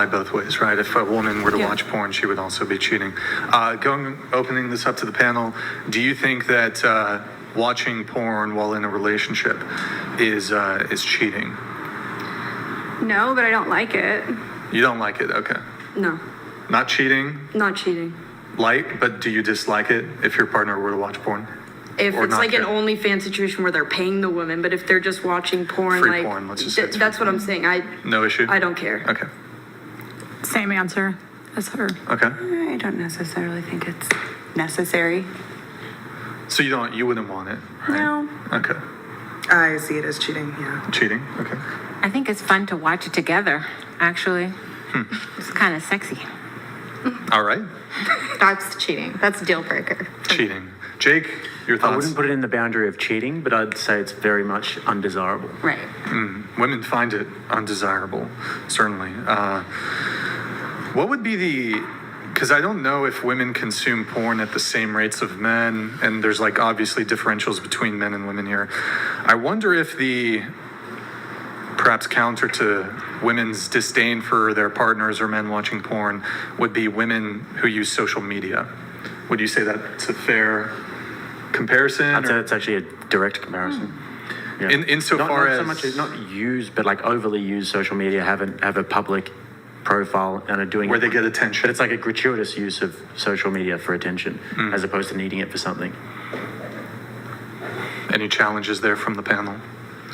apply both ways, right? If a woman were to Yeah. watch porn, she would also be cheating. Opening this up to the panel, do you think that watching porn while in a relationship is cheating? No, but I don't like it. You don't like it, okay. No, Not cheating, not cheating. but do you dislike it if your partner were to watch porn? If Or it's not like an care. OnlyFans situation where they're paying the woman, but if they're just watching porn, Free like porn, let's just say it's that's free what I'm saying. No issue? I don't care. Okay, Same answer as her. okay. I don't necessarily think it's necessary. So you wouldn't want it, right? No. Okay. I see it as cheating, yeah. Cheating, okay. I think it's fun to watch it together, actually. It's kind of sexy. All right, That's cheating. That's a deal breaker. cheating. Jake, your I thoughts? wouldn't put it in the boundary of cheating, but I'd say it's very much undesirable. Right. Women find it undesirable, certainly. What would be because I don't know if women consume porn at the same rates of men, and there's like obviously differentials between men and women here. I wonder if perhaps counter to women's disdain for their partners or men watching porn would be women who use social media. Would you say that's a fair comparison? I'd say or- it's actually a direct comparison. Yeah. Insofar not as so much not use, but like overly use social media, have a public profile and are doing where it, they get attention. but it's like a gratuitous use of social media for attention, as opposed to needing it for something. Any challenges there from the panel?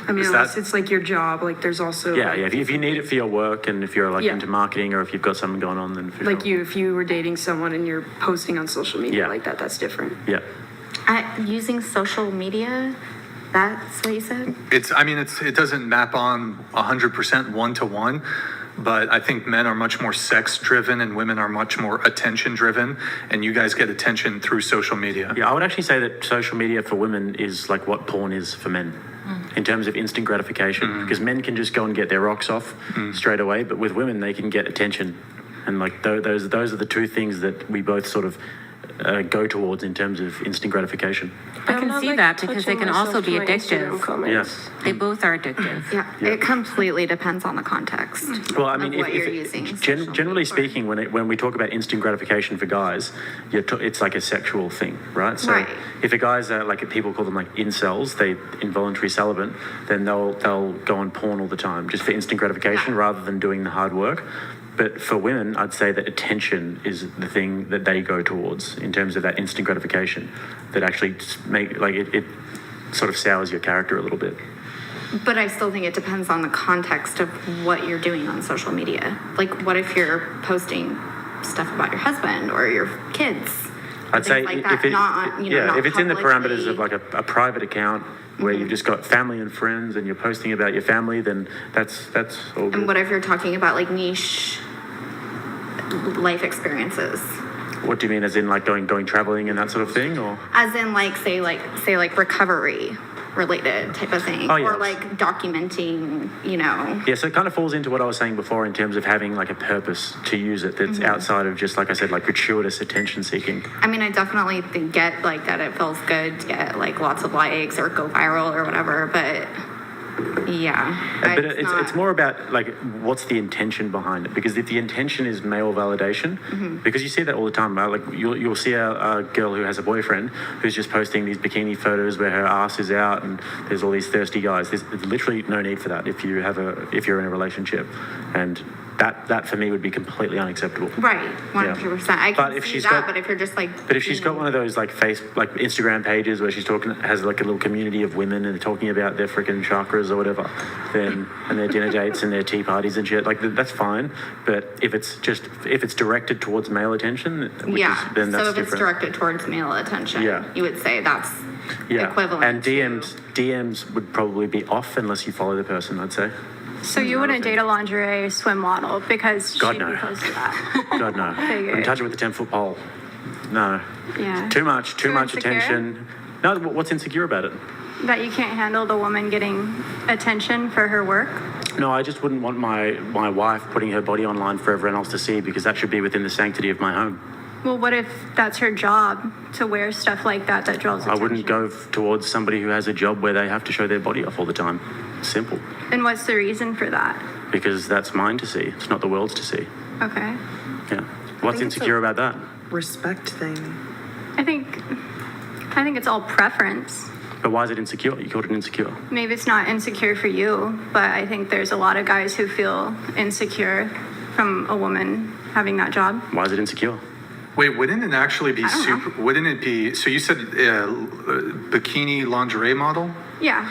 I mean, Is unless that- it's like your job, like there's also Yeah, like, yeah. If you need it for your work, and if you're like Yeah. into marketing, or if you've got something going on, then for like sure. if you were dating someone and you're posting on social media Yeah. like that, that's different. Yeah. Using social media, that's what you said? It doesn't map on 100% one-to-one, but I think men are much more sex-driven and women are much more attention-driven, and you guys get attention through social media. Yeah, I would actually say that social media for women is like what porn is for men in terms of instant gratification. Because men can just go and get their rocks off straight away, but with women, they can get attention. And like those are the two things that we both sort of go towards in terms of instant gratification. I can see that because they can also be addictive. Yes. They both are addictive. Yeah, it completely depends on the context. Well, I mean, of what you're using social generally media for. speaking, when we talk about instant gratification for guys, it's like a sexual thing, right? So Right. if a guy's like people call them like incels, they involuntary celibate, then they'll go on porn all the time just for instant gratification Yeah. rather than doing the hard work. But for women, I'd say that attention is the thing that they go towards in terms of that instant gratification that actually make like it sort of sours your character a little bit. But I still think it depends on the context of what you're doing on social media. Like, what if you're posting stuff about your husband or your kids? I'd say Things like that, if it, not on, yeah, not if it's in the publicly. parameters of like a private account where you've just got family and friends and you're posting about your family, then that's all And good. what if you're talking about like niche life experiences? What do you mean, as in like going traveling and that sort of thing, or? As in like say like recovery related type of thing. Oh, yeah. Or like documenting, Yeah, so it kind of falls into what I was saying before in terms of having like a purpose to use it that's outside of just, like I said, like gratuitous attention seeking. I mean, I definitely get like that it feels good to get like lots of likes or go viral or whatever, but yeah. But it's more about like what's the intention behind it, because if the intention is male validation, because you see that all the time, right? Like you'll see a girl who has a boyfriend who's just posting these bikini photos where her ass is out and there's all these thirsty guys. There's literally no need for that if you're in a relationship, and that for me would be completely unacceptable. Right, 100%. I can But if see she's that, got- but if you're just like... But if she's got one of those like Instagram pages where she's has like a little community of women and they're talking about their freaking chakras or whatever, then and their dinner dates and their tea parties and shit, like that's fine. But if it's directed towards male attention, then that's so if different. it's directed towards male attention, Yeah. you would say that's equivalent And to- DMs would probably be off unless you follow the person, I'd say. So you wouldn't date a lingerie swim model because God, she'd no. be close to that. God no. Figured. I'm touching with the 10-foot pole. No. Yeah. Too much insecure? attention. No, what's insecure about it? That you can't handle the woman getting attention for her work. No, I just wouldn't want my wife putting her body online for everyone else to see, because that should be within the sanctity of my home. Well, what if that's her job to wear stuff like that draws I attention? wouldn't go towards somebody who has a job where they have to show their body off all the time. Simple. And what's the reason for that? because that's mine to see. It's not the world's to see. Okay. Yeah. What's think it's insecure about that? Respect thing. I think it's all preference. But why is it insecure? You called it insecure. Maybe it's not insecure for you, but I think there's a lot of guys who feel insecure from a woman having that job. Why is it insecure? Wait, wouldn't it actually be I don't know. super? Wouldn't it be? So you said bikini lingerie model. Yeah.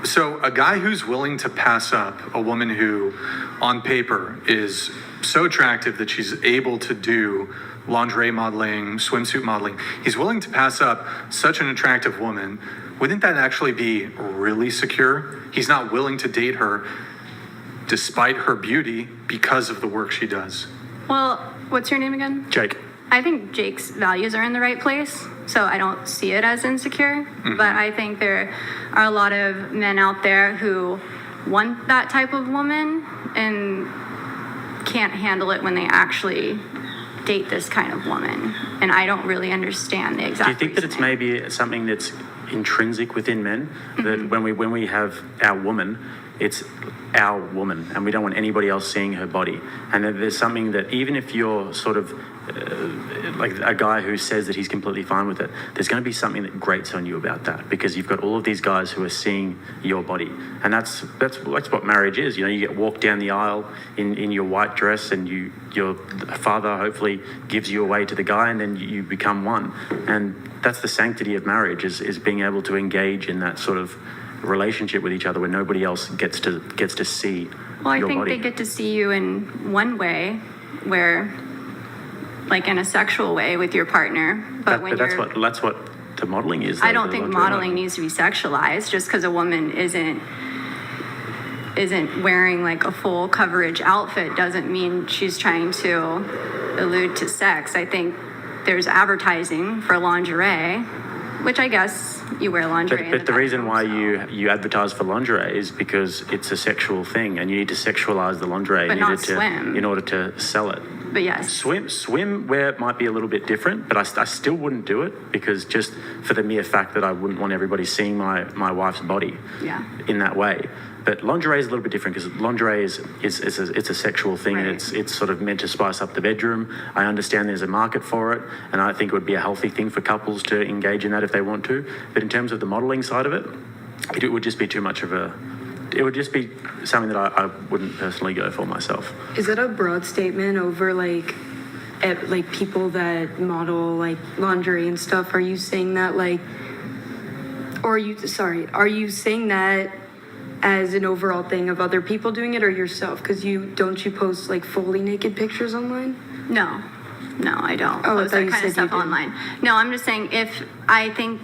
So a guy who's willing to pass up a woman who, on paper, is so attractive that she's able to do lingerie modeling, swimsuit modeling, he's willing to pass up such an attractive woman. Wouldn't that actually be really secure? He's not willing to date her despite her beauty because of the work she does. Well, what's your name again? Jake. I think Jake's values are in the right place, so I don't see it as insecure. But I think there are a lot of men out there who want that type of woman and can't handle it when they actually date this kind of woman. And I don't really understand the exact Do you think that it's reasoning. maybe something that's intrinsic within men? That when we have our woman, it's our woman, and we don't want anybody else seeing her body. And that there's something that even if you're sort of like a guy who says that he's completely fine with it, there's going to be something that grates on you about that, because you've got all of these guys who are seeing your body, and that's what marriage is. You know, you get walked down the aisle in your white dress, and your father hopefully gives you away to the guy, and then you become one. And that's the sanctity of marriage, is being able to engage in that sort of relationship with each other where nobody else gets to see Well, I your think body. they get to see you in one way, where, like in a sexual way with your partner. But when that's you're, what the modeling is. I though, don't the think lingerie modeling needs to be sexualized just because a woman isn't wearing like a full coverage outfit doesn't mean she's trying to allude to sex. I think there's advertising for lingerie, which I guess you wear lingerie. in But the reason why bedroom, so. you advertise for lingerie is because it's a sexual thing, and you need to sexualize the lingerie But in not order to swim. in order to sell it. But yes. Swimwear might be a little bit different, but I still wouldn't do it, because just for the mere fact that I wouldn't want everybody seeing my wife's body Yeah. in that way. But lingerie is a little bit different, because lingerie is a sexual thing, and Right. it's sort of meant to spice up the bedroom. I understand there's a market for it, and I think it would be a healthy thing for couples to engage in that if they want to. But in terms of the modeling side of it, it would just be too much of a. It would just be something that I wouldn't personally go for myself. Is that a broad statement over like people that model like lingerie and stuff? Are you saying that are you saying that as an overall thing of other people doing it or yourself? Because don't you post like fully naked pictures online? No, I don't Oh, I post thought that you kind of said you stuff did. online. No, I'm just saying I think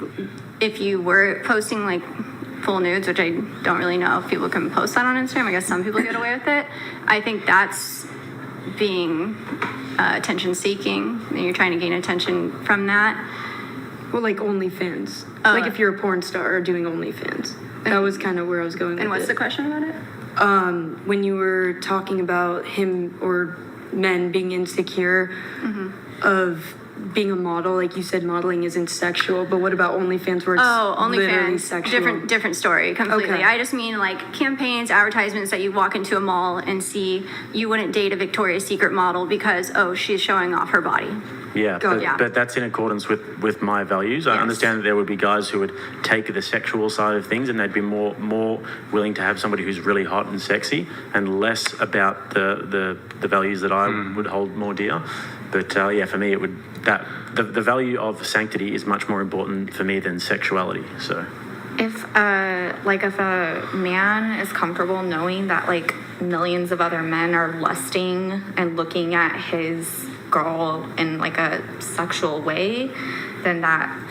if you were posting like full nudes, which I don't really know if people can post that on Instagram, I guess some people get away with it. I think that's being attention seeking, and you're trying to gain attention from that. Well, like OnlyFans. Like if you're a porn star or doing OnlyFans. That was kind of where I was going And with what's it. the question about it? When you were talking about him or men being insecure of being a model, like you said, modeling isn't sexual, but what about OnlyFans where it's literally OnlyFans, sexual? different story completely. Okay. I just mean like campaigns, advertisements that you walk into a mall and see. You wouldn't date a Victoria's Secret model because she's showing off her body. Yeah, Got it. but that's in accordance with my values. I Yes. understand that there would be guys who would take the sexual side of things, and they'd be more willing to have somebody who's really hot and sexy, and less about the values that I would hold more dear. But yeah, for me, it would the value of sanctity is much more important for me than sexuality. So. If a man is comfortable knowing that like millions of other men are lusting and looking at his girl in like a sexual way, then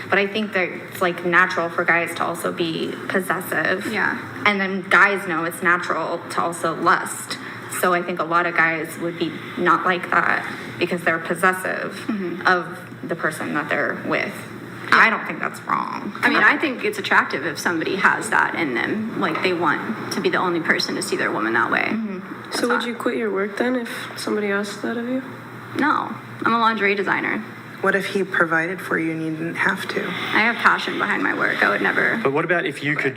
but I think that it's like natural for guys to also be possessive. Yeah. And then guys know it's natural to also lust. So I think a lot of guys would be not like that because they're possessive of the person that they're with. I don't think that's wrong. I mean, I think it's attractive if somebody has that in them. Like they want to be the only person to see their woman that way. So would you quit your work then if somebody asked that of you? No, I'm a lingerie designer. What if he provided for you and you didn't have to? I have passion behind my work. I would never. But what about if you could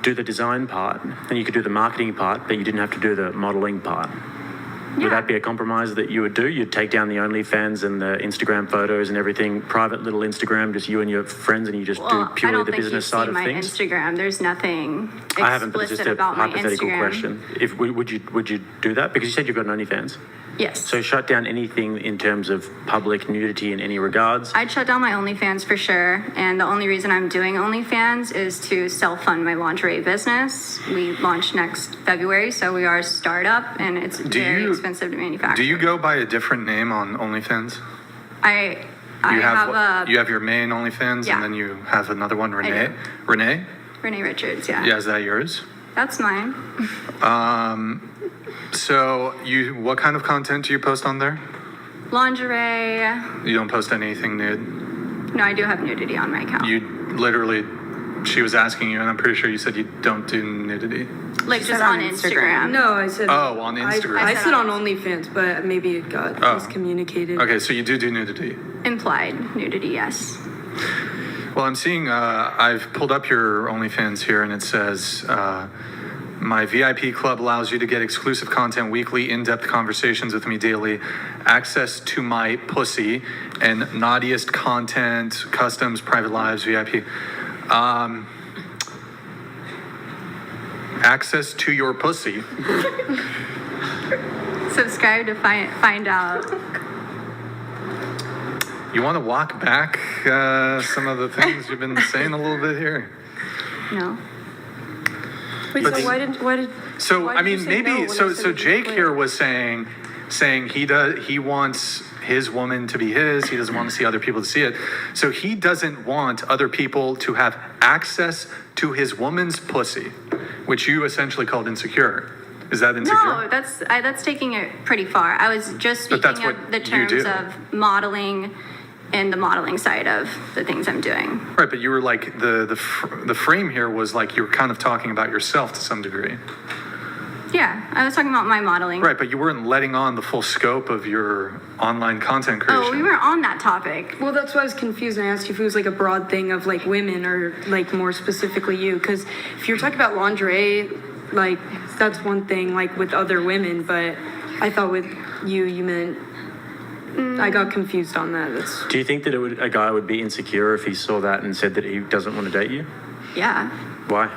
do the design part and you could do the marketing part, but you didn't have to do the modeling part? Yeah. Would that be a compromise that you would do? You'd take down the OnlyFans and the Instagram photos and everything, private little Instagram, just you and your friends, and you just Well, do I purely don't the think business you've side seen of my things? Instagram. There's nothing I haven't, but it's explicit just a about my hypothetical Instagram. question. If would you do that? Because you said you've got an OnlyFans. Yes. So shut down anything in terms of public nudity in any regards. I'd shut down my OnlyFans for sure. And the only reason I'm doing OnlyFans is to self-fund my lingerie business. We launch next February, so we are a startup, and it's very expensive to manufacture. Do you go by a different name on OnlyFans? I You have you have your main OnlyFans, Yeah. and then you have another one, Renee. do. Renee? Renee Richards, yeah. Yeah, is that yours? That's mine. So what kind of content do you post on there? Lingerie. You don't post anything nude. No, I do have nudity on my account. You literally, she was asking you, and I'm pretty sure you said you don't do nudity. like She just said on on Instagram. Instagram. No, I said. Oh, on Instagram. I I said said on on OnlyFans, but maybe it got Oh. miscommunicated. Okay, so you do nudity. Implied nudity, yes. Well, I'm seeing, I've pulled up your OnlyFans here, and it says, my VIP club allows you to get exclusive content weekly, in-depth conversations with me daily, access to my pussy, and naughtiest content, customs, private lives, VIP. Access to your pussy. Subscribe to find out. You want to walk back some of the things you've been saying a little bit here? No. Wait, But- so why did? So why I did you mean, say maybe no when I so. said So it was Jake clear? here was saying he wants his woman to be his. He doesn't want to see other people to see it. So he doesn't want other people to have access to his woman's pussy, which you essentially called insecure. Is that insecure? No, that's taking it pretty far. I was just But that's speaking what of the you terms do. of modeling and the modeling side of the things I'm doing. Right, but you were like the frame here was like you were kind of talking about yourself to some degree. Yeah, I was talking about my modeling. Right, but you weren't letting on the full scope of your online content creation. Oh, we were on that topic. Well, that's why I was confused. And I asked you if it was like a broad thing of like women or like more specifically you. Because if you're talking about lingerie, like that's one thing, like with other women. But I thought with you meant. I got confused on that. That's Do you think that a guy would be insecure if he saw that and said that he doesn't want to date you? Yeah. Why?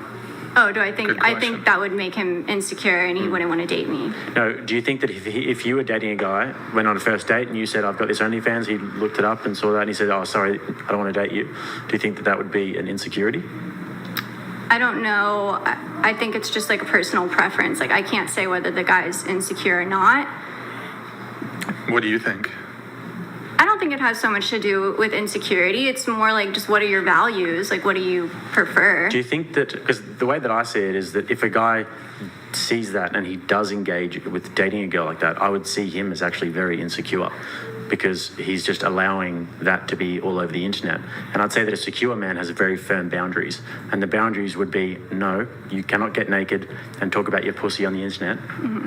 Oh, do I think? Good I question. think that would make him insecure, and he wouldn't want to date me. No, do you think that if you were dating a guy, went on a first date, and you said, I've got this OnlyFans, he looked it up and saw that, and he said, oh, sorry, I don't want to date you. Do you think that that would be an insecurity? I don't know. I think it's just like a personal preference. Like I can't say whether the guy's insecure or not. What do you think? I don't think it has so much to do with insecurity. It's more like just what are your values? Like what do you prefer? Do you think that, because the way that I see it is that if a guy sees that and he does engage with dating a girl like that, I would see him as actually very insecure because he's just allowing that to be all over the internet. And I'd say that a secure man has very firm boundaries. And the boundaries would be, no, you cannot get naked and talk about your pussy on the internet.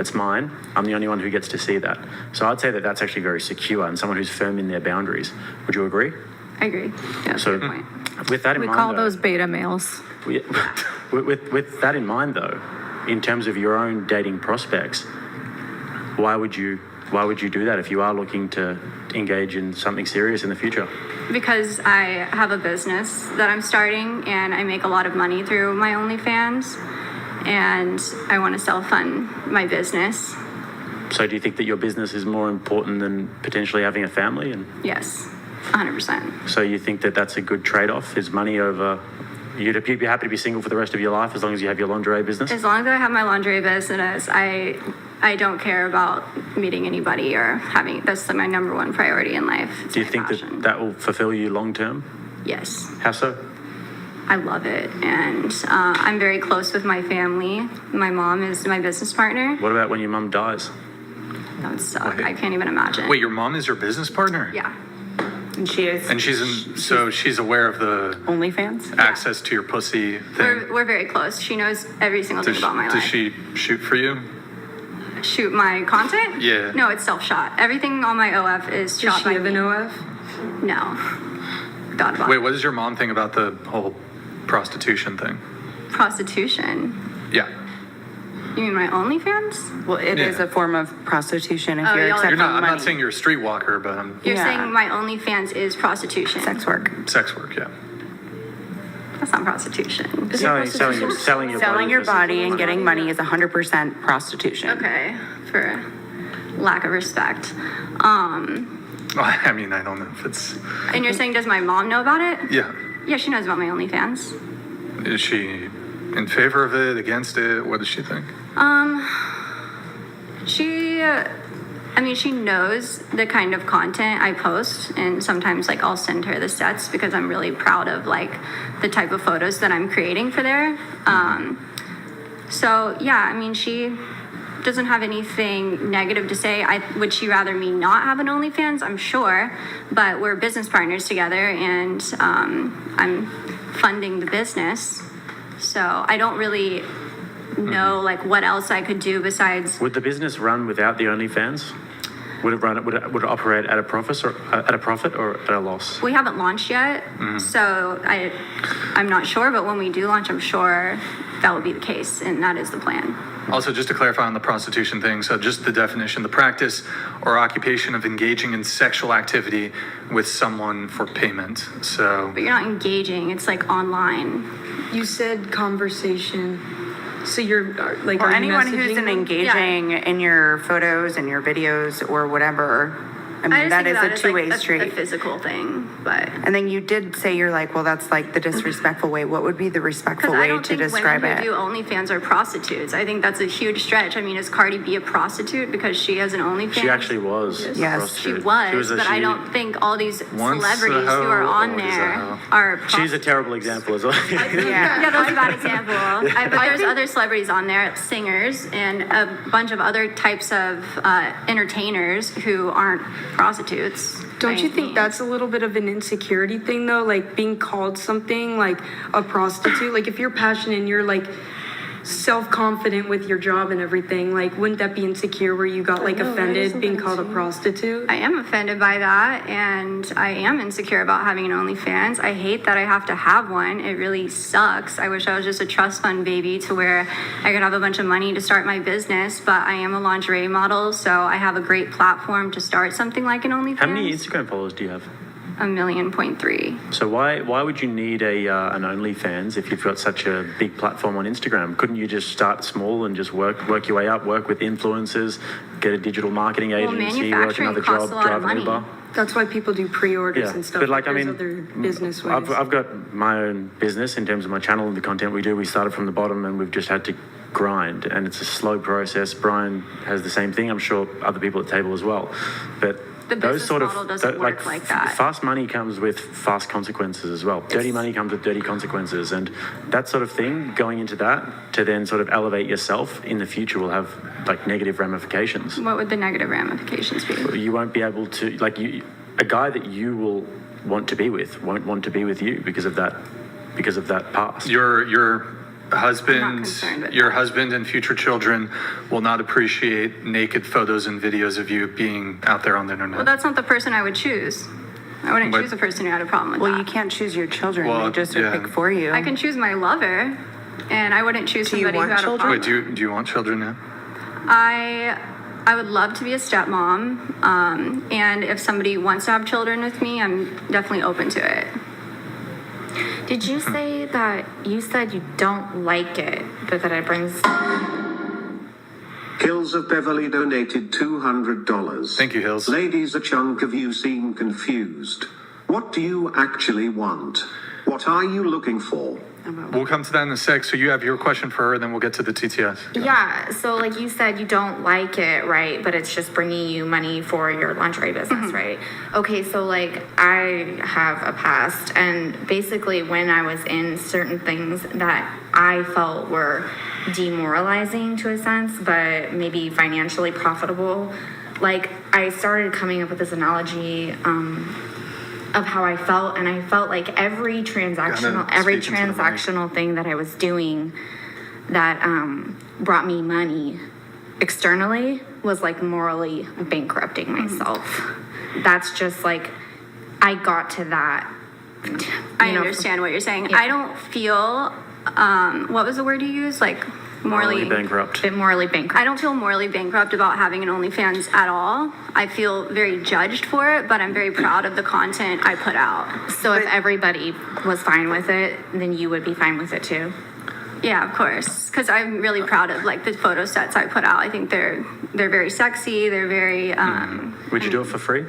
It's mine. I'm the only one who gets to see that. So I'd say that that's actually very secure and someone who's firm in their boundaries. Would you agree? I agree. Yeah, that's So- a good point. With that in We mind, call though- those beta males. with that in mind, though, in terms of your own dating prospects, why would you do that if you are looking to engage in something serious in the future? Because I have a business that I'm starting and I make a lot of money through my OnlyFans and I want to self-fund my business. So do you think that your business is more important than potentially having a family? And Yes, 100%. so you think that that's a good trade-off, is money over... You'd be happy to be single for the rest of your life as long as you have your lingerie business? As long as I have my lingerie business, I don't care about meeting anybody or having, that's my number one priority in life. It's Do you my think that passion. that will fulfill you long-term? Yes, How so? I love it. And I'm very close with my family. My mom is my business partner. What about when your mum dies? That would suck. I can't even imagine. Wait, your mom is your business partner? Yeah. And she is And she's aware of the OnlyFans? access to your pussy thing. We're very close. She knows every single thing about my Does life. she shoot for you? Shoot my content? Yeah. No, it's self-shot. Everything on my OF is does shot she by have me. an OF? No. Thought about Wait, what does your mom think about the whole prostitution thing? prostitution. Yeah. You mean my OnlyFans? Well, it is Yeah. a form of prostitution if Oh, you're y'all are- accepting You're not, I'm money. not saying you're a streetwalker, but You're Yeah. saying my OnlyFans is prostitution. Sex work. sex work, yeah. That's not prostitution. Selling Your for- body and getting money is 100% prostitution. Okay, for lack of respect. I mean, I don't know if it's, And you're saying, does my mom know about it? yeah. Yeah, she knows about my OnlyFans. Is she in favor of it, against it? What does she think? She knows the kind of content I post, and sometimes like I'll send her the sets because I'm really proud of like the type of photos that I'm creating for there. So yeah, I mean, she doesn't have anything negative to say. Would she rather me not have an OnlyFans? I'm sure, but we're business partners together, and I'm funding the business, so I don't really know like what else I could do besides. Would the business run without the OnlyFans? Would it operate at a profit or at a loss? We haven't launched yet, so I'm not sure, but when we do launch, I'm sure that will be the case, and that is the plan. Also, just to clarify on the prostitution thing, so just the definition, the practice or occupation of engaging in sexual activity with someone for payment. So, But you're not engaging, it's like online. You said conversation. So you're like, Or are you anyone who's messaging them? engaging in your photos and your videos or whatever. I mean, I just that think is a as, two-way like, a street. physical thing, but. And then you did say you're like, well, that's like the disrespectful way. What would be the respectful Because I way don't to think describe women it? who do OnlyFans are prostitutes. I think that's a huge stretch. I mean, is Cardi B a prostitute because she has an OnlyFans? She actually was. a Yes. She prostitute. was, but I she- don't think all these Once a celebrities who are hoe, on always a there hoe. are She's a prostitutes. terrible example as well. Yeah. Yeah, that was a bad example. But there's other celebrities on there, singers, and a bunch of other types of entertainers who aren't prostitutes. Don't by you any think means. that's a little bit of an insecurity thing though? Like being called something like a prostitute? Like if you're passionate and you're like self-confident with your job and everything, like wouldn't that be insecure where you got like offended being called a prostitute? I am offended by that, and I am insecure about having an OnlyFans. I hate that I have to have one. It really sucks. I wish I was just a trust fund baby to where I could have a bunch of money to start my business, but I am a lingerie model, so I have a great platform to start something like an OnlyFans. How many Instagram followers do you have? 1.3 million. So why would you need an OnlyFans if you've got such a big platform on Instagram? Couldn't you just start small and just work your way up, work with influencers, get a digital marketing Well, agency, work manufacturing another costs job, a lot of drive an money. Uber? That's why people do pre-orders Yeah, and stuff. but like I there's mean, other business ways. I've got my own business in terms of my channel and the content we do. We started from the bottom and we've just had to grind, and it's a slow process. Brian has the same thing. I'm sure other people at the table as well, but. The Those business sort of model doesn't work like that. Fast money comes with fast consequences as well. Dirty money comes with dirty consequences, and that sort of thing. Going into that to then sort of elevate yourself in the future will have like negative ramifications. What would the negative ramifications be? You won't be able to a guy that you will want to be with won't want to be with you because of that past. your husband, concerned with your that. husband and future children will not appreciate naked photos and videos of you being out there on the internet. Well, that's not the person I would choose. I wouldn't But- choose a person who had a problem with Well, that. you can't choose your children. Well, They just yeah. are picked for you. I can choose my lover, and I wouldn't choose Do you somebody who want had children? a Wait, problem. do you want children now? I would love to be a stepmom, and if somebody wants to have children with me, I'm definitely open to it. Did you say that you said you don't like it, but that it brings? Hills of Beverly donated $200. Thank you, Hills. Ladies, a chunk of you seem confused. What do you actually want? What are you looking for? We'll come to that in a sec. So you have your question for her, then we'll get to the TTS. Yeah, so like you said, you don't like it, right? But it's just bringing you money for your lingerie business, right? Okay, so like I have a past, and basically when I was in certain things that I felt were demoralizing to a sense, but maybe financially profitable, like I started coming up with this analogy of how I felt, and I felt like every speak into the transactional thing that I was doing that brought me money externally was like morally bankrupting myself. That's just like I got to that. I understand what you're saying. Yeah. I don't feel, what was the word you used? Like Morally bankrupt. Bit morally bankrupt. I don't feel morally bankrupt about having an OnlyFans at all. I feel very judged for it, but I'm very proud of the content I put out. So if everybody was fine with it, then you would be fine with it too. Yeah, of course, because I'm really proud of like the photo sets I put out. I think they're very sexy. They're very Would you do it for free?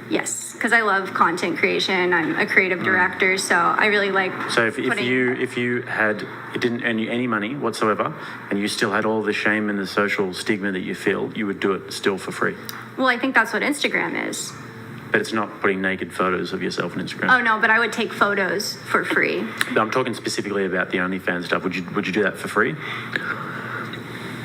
yes, because I love content creation. I'm a creative director, so I really like. So if putting- you had, it didn't earn you any money whatsoever, and you still had all the shame and the social stigma that you feel, you would do it still for free. Well, I think that's what Instagram is. But it's not putting naked photos of yourself on Instagram. Oh no, but I would take photos for free. I'm talking specifically about the OnlyFans stuff. Would you do that for free?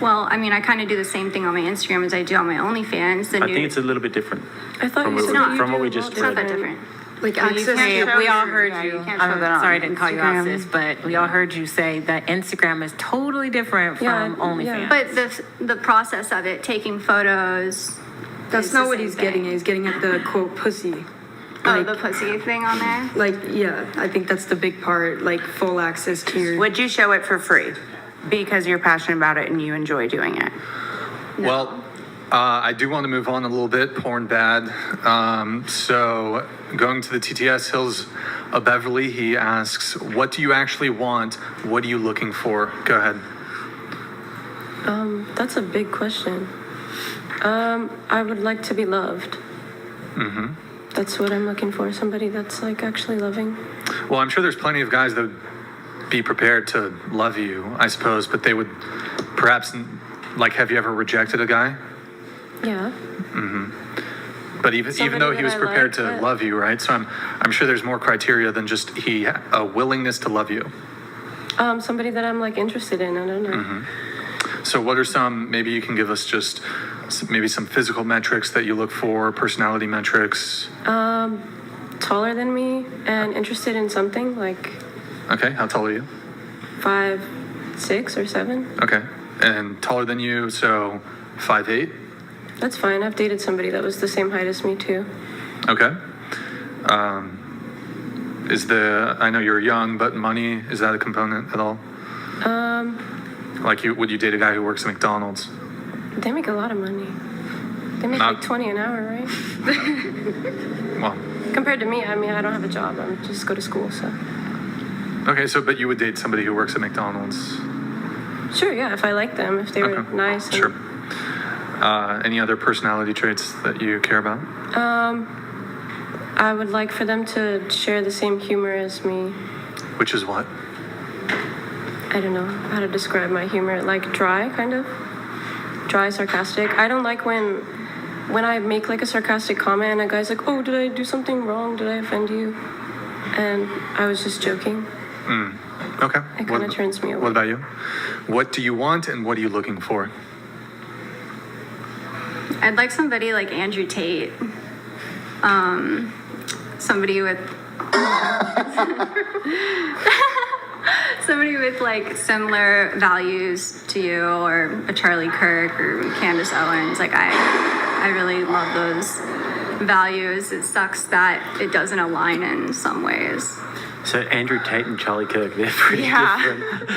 Well, I mean, I kind of do the same thing on my Instagram as I do on my OnlyFans. The I think it's a little bit different. I thought From you what- said you from what do we a just lot It's not that different. different. Like you access can't to show We all your- heard yeah, you. you can't I'm show that on sorry I didn't call you out, Instagram. sis, but we all heard you say that Instagram is totally different Yeah, from OnlyFans. yeah. But the process of it, taking photos. That's is not the what same he's thing. getting at. He's getting at the quote pussy. Oh, Like- the pussy thing on there. Like, yeah, I think that's the big part. Like full access to your. Would you show it for free? Because you're passionate about it and you enjoy doing it. Well, I do want to move on a little bit. Porn bad. So going to the TTS Hills of Beverly, he asks, "What do you actually want? What are you looking for?" Go ahead. That's a big question. I would like to be loved. That's what I'm looking for. Somebody that's like actually loving. Well, I'm sure there's plenty of guys that would be prepared to love you, I suppose, but they would perhaps, like, have you ever rejected a guy? Yeah. But even Somebody though he that was I prepared like, to but- love you, right? So I'm sure there's more criteria than just a willingness to love you. Somebody that I'm like interested in. I don't know. So what are some, maybe you can give us just maybe some physical metrics that you look for, personality metrics. Taller than me and interested in something like Okay, how tall are you? 5, 6, or 7. Okay, and taller than you, so 5'8"? That's fine. I've dated somebody that was the same height as me too. Okay. I know you're young, but money, is that a component at all? Like would you date a guy who works at McDonald's? They make a lot of money. They make Not- like 20 an hour, right? Well, Compared to me, I mean, I don't have a job. I just go to school, so. okay, but you would date somebody who works at McDonald's? Sure, yeah, if I like them, if they were Okay, nice. and- Sure. Any other personality traits that you care about? I would like for them to share the same humor as me. Which is what? I don't know how to describe my humor. Like dry, kind of. Dry, sarcastic. I don't like when I make like a sarcastic comment and a guy's like, "Oh, did I do something wrong? Did I offend you?" And I was just joking. Okay. It kinda turns me away. What about you? What do you want and what are you looking for? I'd like somebody like Andrew Tate. Somebody with somebody with like similar values to you, or a Charlie Kirk or Candace Owens. Like I really love those values. It sucks that it doesn't align in some ways. So Andrew Tate and Charlie Kirk, they're pretty different.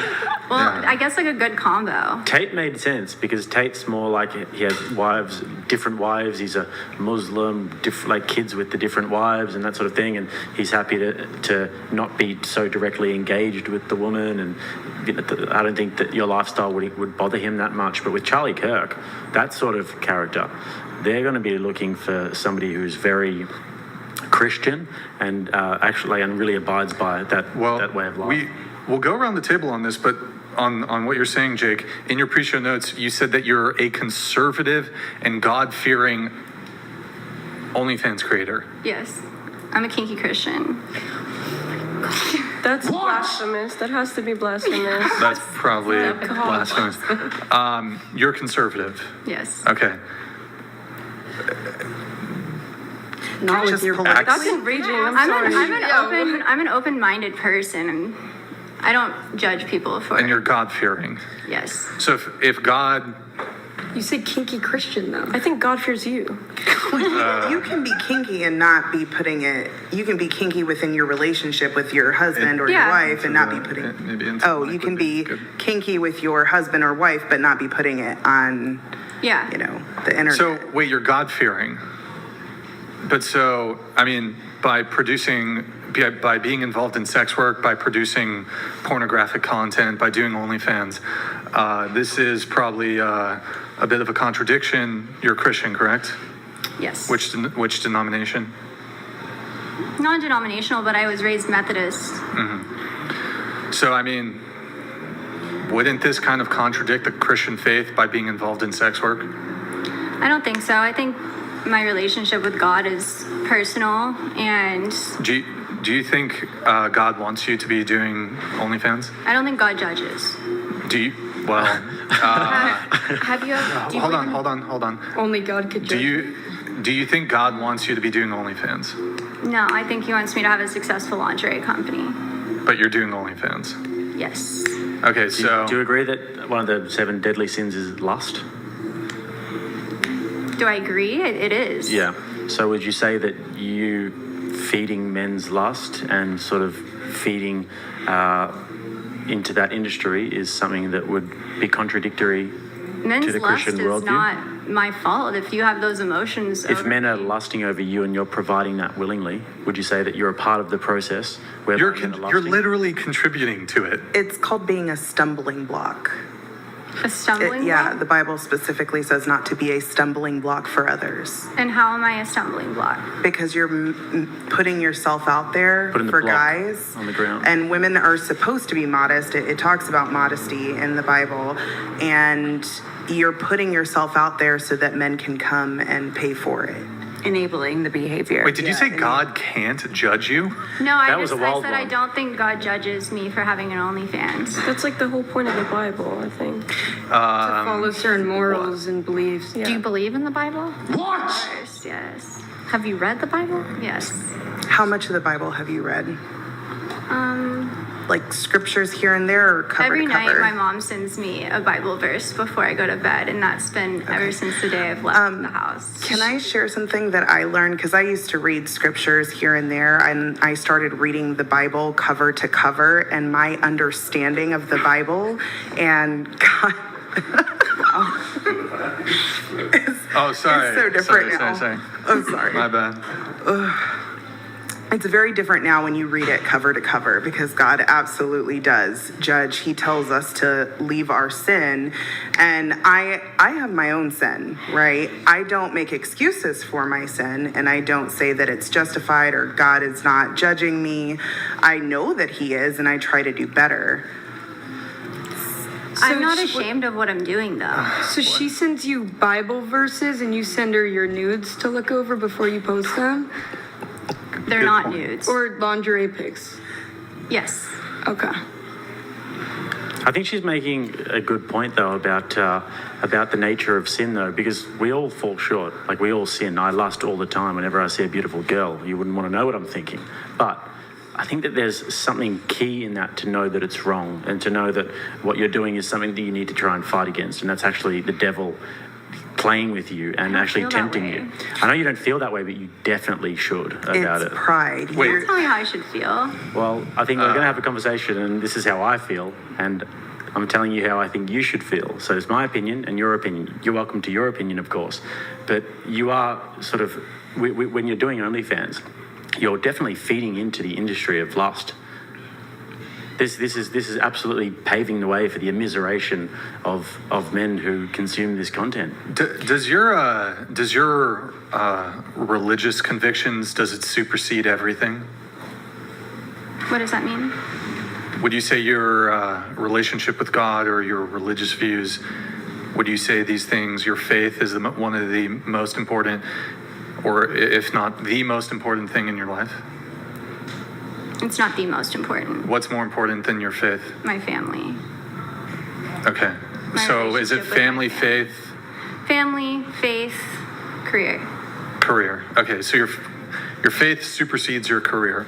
Well, Yeah. I guess like a good combo. Tate made sense because Tate's more like he has wives, different wives. He's a Muslim, like kids with the different wives and that sort of thing. And he's happy to not be so directly engaged with the woman. And I don't think that your lifestyle would bother him that much. But with Charlie Kirk, that sort of character, they're going to be looking for somebody who's very Christian and actually and really abides by that way of life. We'll go around the table on this, but on what you're saying, Jake, in your pre-show notes, you said that you're a conservative and God-fearing OnlyFans creator. Yes, I'm a kinky Christian. That's blasphemous. That has to be blasphemous. That's probably God. blasphemous. You're conservative. Yes. Okay. Not with your Act- That's enraging. I'm sorry. I'm an open-minded person, and I don't judge people for And it. you're God-fearing. Yes. So if God, You said kinky Christian though. I think God fears you. You can be kinky and not be putting it. You can be kinky within your relationship with your husband or your Yeah. wife and not be putting. Maybe into Oh, you can be kinky with your husband or wife, but not be putting it on, Yeah. the internet. So wait, you're God fearing, but so I mean, by being involved in sex work, by producing pornographic content, by doing OnlyFans, this is probably a bit of a contradiction. You're Christian, correct? Yes. Which denomination? Non-denominational, but I was raised Methodist. So I mean, wouldn't this kind of contradict the Christian faith by being involved in sex work? I don't think so. I think my relationship with God is personal, and Do you think God wants you to be doing OnlyFans? I don't think God judges. Do you? Well, Have you? Do you hold believe on, hold on. Only God could judge. Do you think God wants you to be doing OnlyFans? No, I think He wants me to have a successful lingerie company. But you're doing OnlyFans. Yes. Okay, Do so you agree that one of the 7 deadly sins is lust? Do I agree? It is. Yeah. So would you say that you feeding men's lust and sort of feeding into that industry is something that would be contradictory Men's to the lust Christian is worldview? not my fault. If you have those emotions, If over men are me- lusting over you and you're providing that willingly, would you say that you're a part of the process where you're men are you're lusting? literally contributing to it. It's called being a stumbling block. a stumbling Yeah, block? the Bible specifically says not to be a stumbling block for others And how am I a stumbling block? because you're putting yourself out there Putting the for block guys. on the ground. And women are supposed to be modest. It talks about modesty in the Bible. And you're putting yourself out there so that men can come and pay for it. Enabling the behavior. Wait, did you say God can't judge you? No, I That was a I wild said I one. don't think God judges me for having an OnlyFans. That's like the whole point of the Bible, I think. To follow certain morals and beliefs. Yeah. Do you believe in the Bible? Yes, yes. Have you read the Bible? Yes. How much of the Bible have you read? Um, Like scriptures here and there or cover every to night cover? my mom sends me a Bible verse before I go to bed, and that's been ever since the day I've left the house. Can I share something that I learned? Because I used to read scriptures here and there, and I started reading the Bible cover to cover, and my understanding of the Bible and God. Oh, sorry. It's so different now. Sorry. I'm sorry. My bad. It's very different now when you read it cover to cover because God absolutely does judge. He tells us to leave our sin. And I have my own sin, right? I don't make excuses for my sin and I don't say that it's justified or God is not judging me. I know that He is and I try to do better. I'm not ashamed of what I'm doing, though. So she sends you Bible verses and you send her your nudes to look over before you post them? They're Good not point. nudes. Or lingerie pics? Yes. Okay. I think she's making a good point though about the nature of sin though, because we all fall short. Like we all sin. I lust all the time whenever I see a beautiful girl. You wouldn't want to know what I'm thinking. But I think that there's something key in that to know that it's wrong and to know that what you're doing is something that you need to try and fight against. And that's actually the devil playing with you and don't actually feel that tempting way. you. I know you don't feel that way, but you definitely should about It's it. pride. Wait. You're- Tell me how I should feel. Well, I think we're going to have a conversation, and this is how I feel, and I'm telling you how I think you should feel. So it's my opinion and your opinion. You're welcome to your opinion, of course, but you are sort of when you're doing OnlyFans, you're definitely feeding into the industry of lust. This is absolutely paving the way for the immiseration of men who consume this content. Does your religious convictions, does it supersede everything? What does that mean? Would you say your relationship with God or your religious views, would you say these things, your faith is one of the most important, or if not the most important thing in your life? It's not the most important. What's more important than your faith? My family. Okay. My So is it relationship with my family, family. faith, Family, faith, career. career? Okay, so your faith supersedes your career.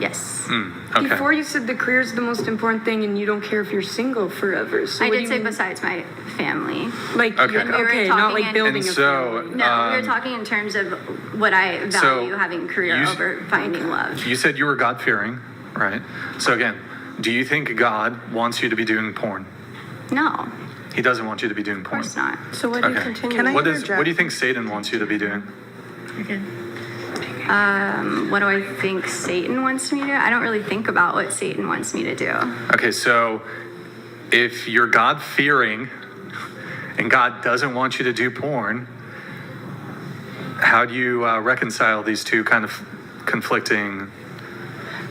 Yes. Okay. Before you said the career is the most important thing and you don't care if you're single forever. So I what do did you say mean? besides my family. Like, Okay. you're- And we were okay, not talking like in- building And a so, family. No, we were talking in terms of what I value having career you- over finding love. You said you were God-fearing, right? So again, do you think God wants you to be doing porn? No, He doesn't want you to be doing of porn. course not. So why do you Okay. continue? Can I- What interject? do you think Satan wants you to be doing? What do I think Satan wants me to do? I don't really think about what Satan wants me to do. Okay, so if you're God-fearing and God doesn't want you to do porn, how do you reconcile these two kind of conflicting?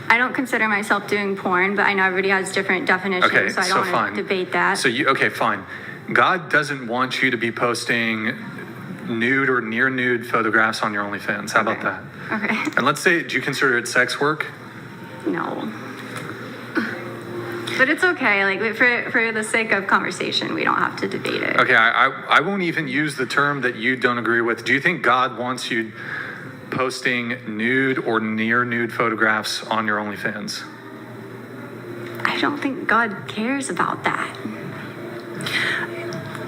I don't consider myself doing porn, but I know everybody has different definitions, Okay, so I so don't fine. want to debate that. So okay, fine. God doesn't want you to be posting nude or near nude photographs on your OnlyFans. How about Okay. that? Okay. And let's say, do you consider it sex work? No. But it's okay. Like for the sake of conversation, we don't have to debate it. Okay, I won't even use the term that you don't agree with. Do you think God wants you posting nude or near nude photographs on your OnlyFans? I don't think God cares about that.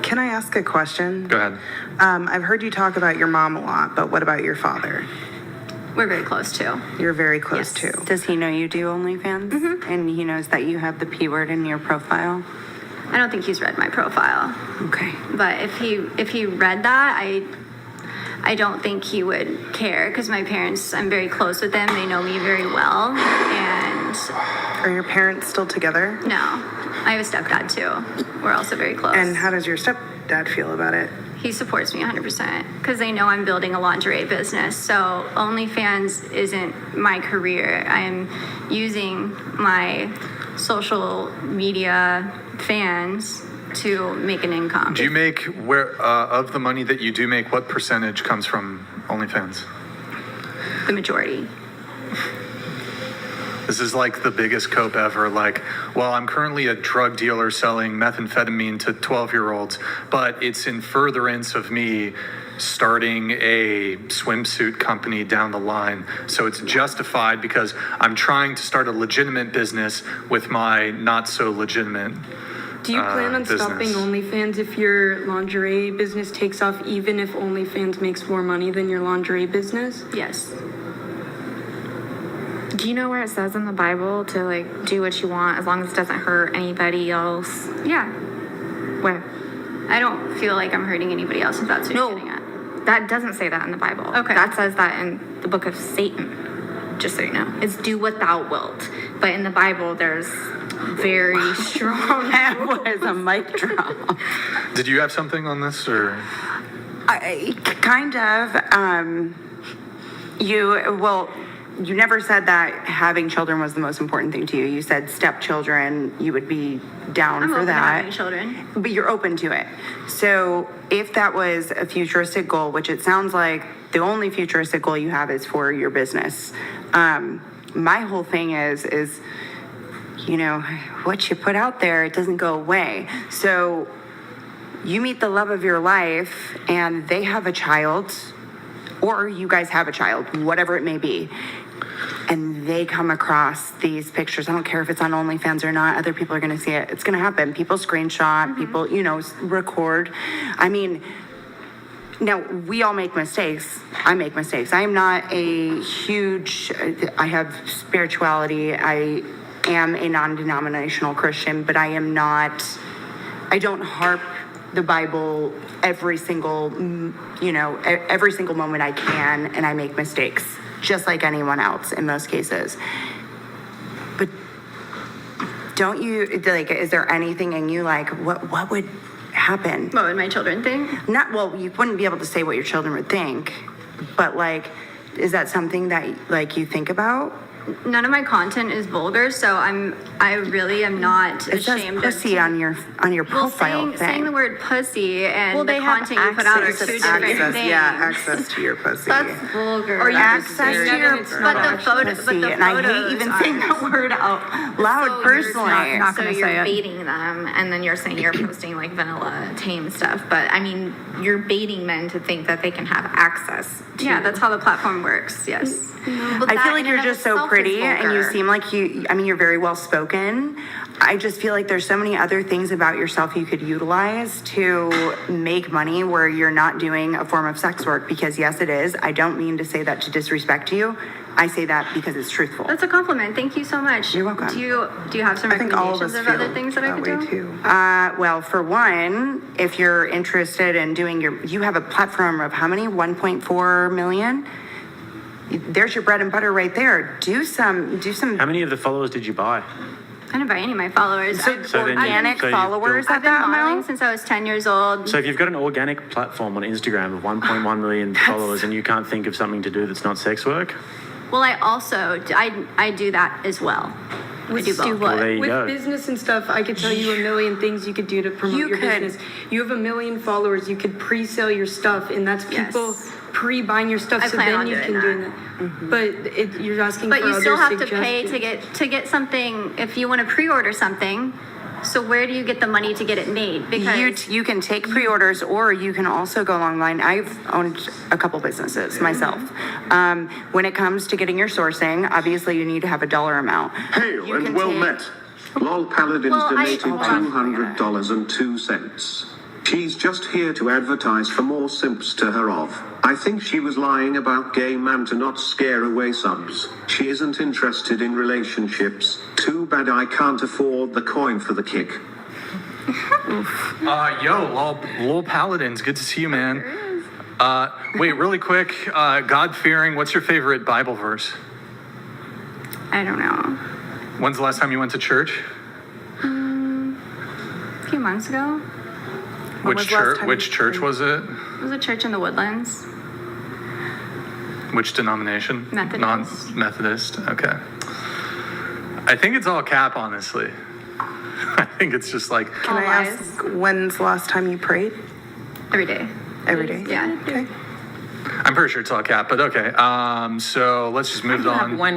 Can I ask a question? Go ahead. I've heard you talk about your mom a lot, but what about your father? We're very close too. You're very close Yes. to. Does he know you do OnlyFans? And he knows that you have the P word in your profile? I don't think he's read my profile. Okay. But if he read that, I don't think he would care because my parents, I'm very close with them. They know me very well. And Are your parents still together? no, I have a stepdad too. We're also very close. And how does your stepdad feel about it? He supports me 100% because they know I'm building a lingerie business. So OnlyFans isn't my career. I'm using my social media fans to make an income. Do you make of the money that you do make? What percentage comes from OnlyFans? The majority. This is like the biggest cope ever. Like, well, I'm currently a drug dealer selling methamphetamine to 12-year-olds, but it's in furtherance of me starting a swimsuit company down the line. So it's justified because I'm trying to start a legitimate business with my not so legitimate. Do you plan on business. stopping OnlyFans if your lingerie business takes off, even if OnlyFans makes more money than your lingerie business? Yes. Do you know where it says in the Bible to like do what you want as long as it doesn't hurt anybody else? Yeah. Where? I don't feel like I'm hurting anybody else if that's what you're getting at. That doesn't say that in the Bible. Okay. That says that in the book of Satan, just so you know. It's do what thou wilt. But in the Bible, there's very strong. That was a mic drop. Did you have something on this or? Kind of. You never said that having children was the most important thing to you. You said stepchildren, you would be down I'm for open to that. having children. But you're open to it. So if that was a futuristic goal, which it sounds like the only futuristic goal you have is for your business, my whole thing is, you know, what you put out there, it doesn't go away. So you meet the love of your life and they have a child, or you guys have a child, whatever it may be, and they come across these pictures. I don't care if it's on OnlyFans or not, other people are gonna see it. It's gonna happen. People screenshot, people, record. I mean, now, we all make mistakes. I make mistakes. I am not I have spirituality. I am a non-denominational Christian, but I don't harp the Bible every single moment I can, and I make mistakes, just like anyone else in most cases. But don't you, like, is there anything in you, like, what would happen? What would my children think? You wouldn't be able to say what your children would think, but, like, is that something that, like, you think about? None of my content is vulgar, so I really am not It says ashamed pussy of on your well, profile thing. saying the word pussy and Well, the they have content you put out are access two to different Access, things. yeah, access to your pussy. That's vulgar. Or you Access just to say your it's not actually pussy, but the and I hate photos even are- saying that word out loud So you're personally. not so gonna you're say it. baiting them, and then you're saying you're posting like vanilla tame stuff. But I mean, you're baiting men to think that they can have access to. Yeah, that's how the platform works. Yes. But I that feel like in you're and of just so itself pretty and you vulgar. seem like you're very well spoken. I just feel like there's so many other things about yourself you could utilize to make money where you're not doing a form of sex work, because yes, it is. I don't mean to say that to disrespect you. I say that because it's truthful. That's a compliment. Thank you so much. You're welcome. Do you have some I think all of us recommendations feel of other things that I could that way do? too. Well, for one, if you're interested in doing you have a platform of how many? 1.4 million? There's your bread and butter right there. Do some. How many of the followers did you buy? I didn't buy any of my followers. So then organic so you've followers built- at I've been that modeling amount? since I was 10 years old. So if you've got an organic platform on Instagram of 1.1 million followers and you can't think of something to do that's not sex work, Well, I also I do that as well. I do both. Well, there you With go. business and stuff, I could tell you a million things you could do to promote You your could- business. You have 1 million followers, you could pre-sell your stuff, and that's people Yes. pre-buying your stuff, I so plan then on you doing can that. do that. But you're asking But for you other still have to suggestions. pay to get something if you want to pre-order something. So where do you get the money to get it made? Because You can take pre-orders, or you can also go online. I've owned a couple businesses myself. When it comes to getting your sourcing, obviously you need to have a dollar amount. Hail You and can well take- met. Lol Paladins Well, donated hold on. $200.02. She's just here to advertise for more simps to her of. I think she was lying about gay man to not scare away subs. She isn't interested in relationships. Too bad I can't afford the coin for the kick. Lol Paladins, good to see you, man. Wait, really quick, God-fearing, what's your favorite Bible verse? I don't know. When's the last time you went to church? A few months ago, When was the last time Which you church was it? it was a church in the Woodlands. Which denomination? Methodist. Non-Methodist, okay. I think it's all cap, honestly. I think it's just like, Can I All lies. ask, when's the last time you prayed? Every day. Every day? Yeah. Okay. I'm pretty sure it's all cap, but okay. So let's just move I have on. one